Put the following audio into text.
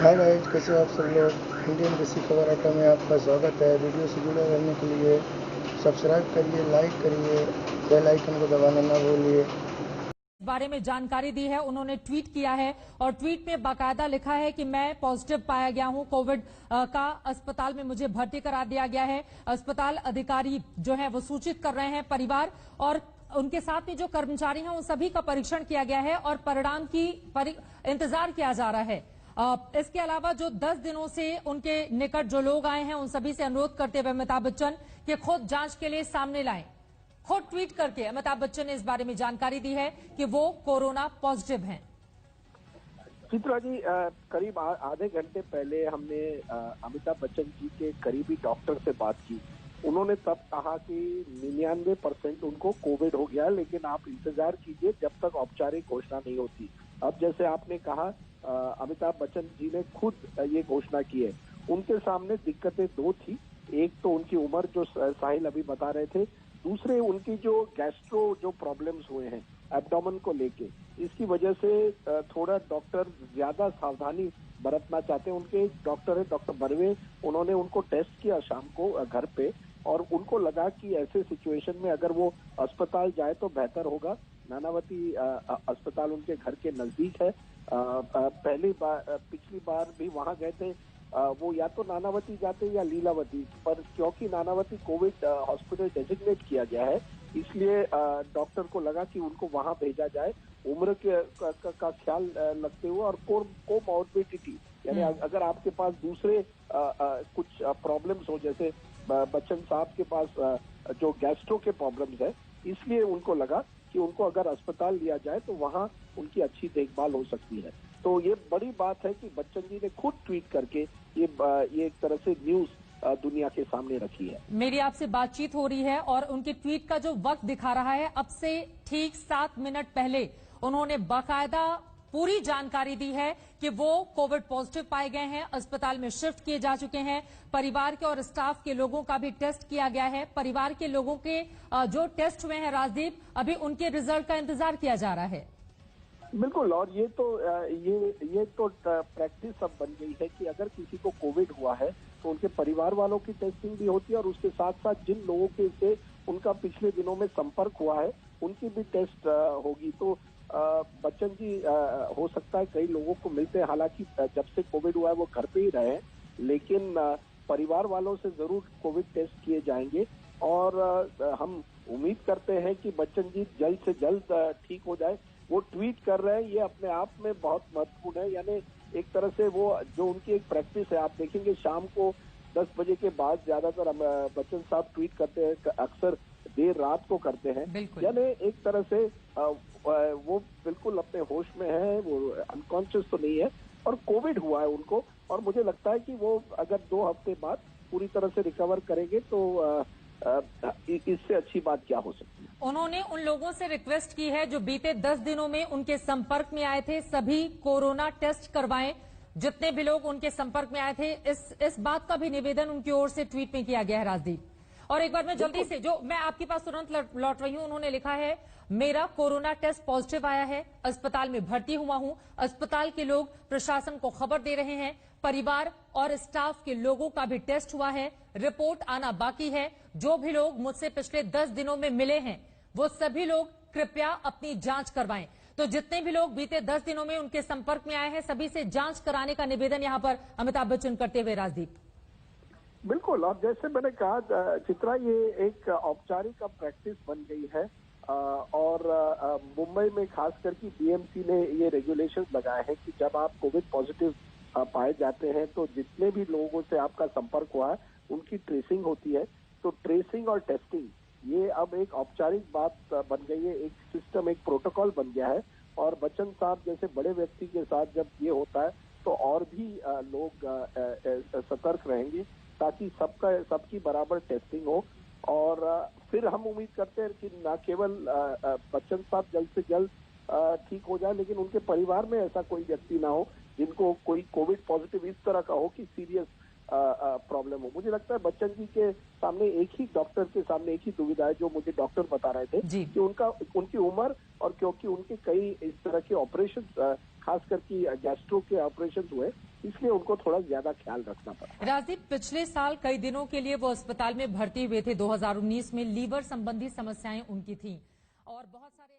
Hi guys, कैसे हो आप सब लोग। इंडियन बेसिक खबर अड्डा में आपका स्वागत है। वीडियो से जुड़े रहने के लिए सब्सक्राइब करिए, लाइक करिए, बेल आइकन को दबाना ना भूलिए। बारे में जानकारी दी है। उन्होंने ट्वीट किया है और ट्वीट में बाकायदा लिखा है कि मैं पॉजिटिव पाया गया हूं कोविड का, अस्पताल में मुझे भर्ती करा दिया गया है। अस्पताल अधिकारी जो है वो सूचित कर रहे हैं परिवार और उनके साथ में जो कर्मचारी हैं उन सभी का परीक्षण किया गया है और परिणाम की इंतजार किया जा रहा है। इसके अलावा जो 10 दिनों से उनके निकट जो लोग आए हैं उन सभी से अनुरोध करते हुए अमिताभ बच्चन कि खुद जांच के लिए सामने लाएं। खुद ट्वीट करके अमिताभ बच्चन ने इस बारे में जानकारी दी है कि वो कोरोना पॉजिटिव हैं। चित्रा जी, करीब आधे घंटे पहले हमने अमिताभ बच्चन जी के करीबी डॉक्टर से बात की। उन्होंने तब कहा कि 99% उनको कोविड हो गया, लेकिन आप इंतजार कीजिए जब तक औपचारिक घोषणा नहीं होती। अब जैसे आपने कहा, अमिताभ बच्चन जी ने खुद ये घोषणा की है। उनके सामने दिक्कतें दो थी। एक तो उनकी उम्र, जो साहिल अभी बता रहे थे। दूसरे, उनकी जो गैस्ट्रो जो प्रॉब्लम्स हुए हैं एब्डोमेन को लेके, इसकी वजह से थोड़ा डॉक्टर ज्यादा सावधानी बरतना चाहते हैं। उनके डॉक्टर है डॉक्टर बर्वे, उन्होंने उनको टेस्ट किया शाम को घर पे, और उनको लगा कि ऐसे सिचुएशन में अगर वो अस्पताल जाए तो बेहतर होगा। नानावती अस्पताल उनके घर के नजदीक है। पिछली बार भी वहां गए थे। वो या तो नानावती जाते या लीलावती, पर क्योंकि नानावती कोविड हॉस्पिटल डेजिग्नेट किया गया है, इसलिए डॉक्टर को लगा कि उनको वहां भेजा जाए। उम्र का ख्याल रखते हुए और कोमॉर्बिडिटी, यानी अगर आपके पास दूसरे कुछ प्रॉब्लम्स हो, जैसे बच्चन साहब के पास जो गैस्ट्रो के प्रॉब्लम्स है, इसलिए उनको लगा कि उनको अगर अस्पताल लिया जाए तो वहां उनकी अच्छी देखभाल हो सकती है। तो ये बड़ी बात है कि बच्चन जी ने खुद ट्वीट करके ये एक तरह से न्यूज दुनिया के सामने रखी है। मेरी आपसे बातचीत हो रही है और उनके ट्वीट का जो वक्त दिखा रहा है, अब से ठीक 7 मिनट पहले उन्होंने बाकायदा पूरी जानकारी दी है कि वो कोविड पॉजिटिव पाए गए हैं, अस्पताल में शिफ्ट किए जा चुके हैं। परिवार के और स्टाफ के लोगों का भी टेस्ट किया गया है। परिवार के लोगों के जो टेस्ट हुए हैं राजदीप, अभी उनके रिजल्ट का इंतजार किया जा रहा है। बिल्कुल, और ये तो प्रैक्टिस अब बन गई है कि अगर किसी को कोविड हुआ है तो उनके परिवार वालों की टेस्टिंग भी होती है, और उसके साथ साथ जिन लोगों के से उनका पिछले दिनों में संपर्क हुआ है उनकी भी टेस्ट होगी। तो बच्चन जी, हो सकता है कई लोगों को मिलते हैं, हालांकि जब से कोविड हुआ है वो घर पे ही रहे, लेकिन परिवार वालों से जरूर कोविड टेस्ट किए जाएंगे। और हम उम्मीद करते हैं कि बच्चन जी जल्द से जल्द ठीक हो जाए। वो ट्वीट कर रहे हैं, ये अपने आप में बहुत महत्वपूर्ण है। यानी एक तरह से वो जो उनकी एक प्रैक्टिस है, आप देखेंगे शाम को 10 बजे के बाद ज्यादातर बच्चन साहब ट्वीट करते हैं, अक्सर देर रात को करते हैं। यानी एक तरह से वो बिल्कुल अपने होश में है, वो अनकॉन्शियस तो नहीं है, और कोविड हुआ है उनको। और मुझे लगता है कि वो अगर 2 हफ्ते बाद पूरी तरह से रिकवर करेंगे तो इससे अच्छी बात क्या हो सकती है। उन्होंने उन लोगों से रिक्वेस्ट की है जो बीते 10 दिनों में उनके संपर्क में आए थे, सभी कोरोना टेस्ट करवाएं। जितने भी लोग उनके संपर्क में आए थे, इस बात का भी निवेदन उनकी ओर से ट्वीट में किया गया है राजदीप। और एक बार मैं जल्दी से, जो मैं आपके पास तुरंत लौट रही हूं, उन्होंने लिखा है, मेरा कोरोना टेस्ट पॉजिटिव आया है, अस्पताल में भर्ती हुआ हूं, अस्पताल के लोग प्रशासन को खबर दे रहे हैं, परिवार और स्टाफ के लोगों का भी टेस्ट हुआ है, रिपोर्ट आना बाकी है। जो भी लोग मुझसे पिछले 10 दिनों में मिले हैं वो सभी लोग कृपया अपनी जांच करवाएं। तो जितने भी लोग बीते 10 दिनों में उनके संपर्क में आए हैं, सभी से जांच कराने का निवेदन यहां पर अमिताभ बच्चन करते हुए राजदीप। बिल्कुल, और जैसे मैंने कहा चित्रा, ये एक औपचारिक प्रैक्टिस बन गई है। और मुंबई में खास करके बीएमसी ने ये रेगुलेशंस लगाए हैं कि जब आप कोविड पॉजिटिव पाए जाते हैं तो जितने भी लोगों से आपका संपर्क हुआ है उनकी ट्रेसिंग होती है। तो ट्रेसिंग और टेस्टिंग ये अब एक औपचारिक बात बन गई है, एक सिस्टम, एक प्रोटोकॉल बन गया है। और बच्चन साहब जैसे बड़े व्यक्ति के साथ जब ये होता है तो और भी लोग सतर्क रहेंगे, ताकि सबकी बराबर टेस्टिंग हो। और फिर हम उम्मीद करते हैं कि न केवल बच्चन साहब जल्द से जल्द ठीक हो जाए, लेकिन उनके परिवार में ऐसा कोई व्यक्ति ना हो जिनको कोई कोविड पॉजिटिव इस तरह का हो कि सीरियस प्रॉब्लम हो। मुझे लगता है बच्चन जी के सामने एक ही डॉक्टर के सामने एक ही दुविधा है, जो मुझे डॉक्टर बता रहे थे कि उनकी उम्र, और क्योंकि उनके कई इस तरह के ऑपरेशन खास करके गैस्ट्रो के ऑपरेशन हुए, इसलिए उनको थोड़ा ज्यादा ख्याल रखना पड़ा। राजदीप, पिछले साल कई दिनों के लिए वो अस्पताल में भर्ती हुए थे। 2019 में लीवर संबंधी समस्याएं उनकी थी और बहुत सारे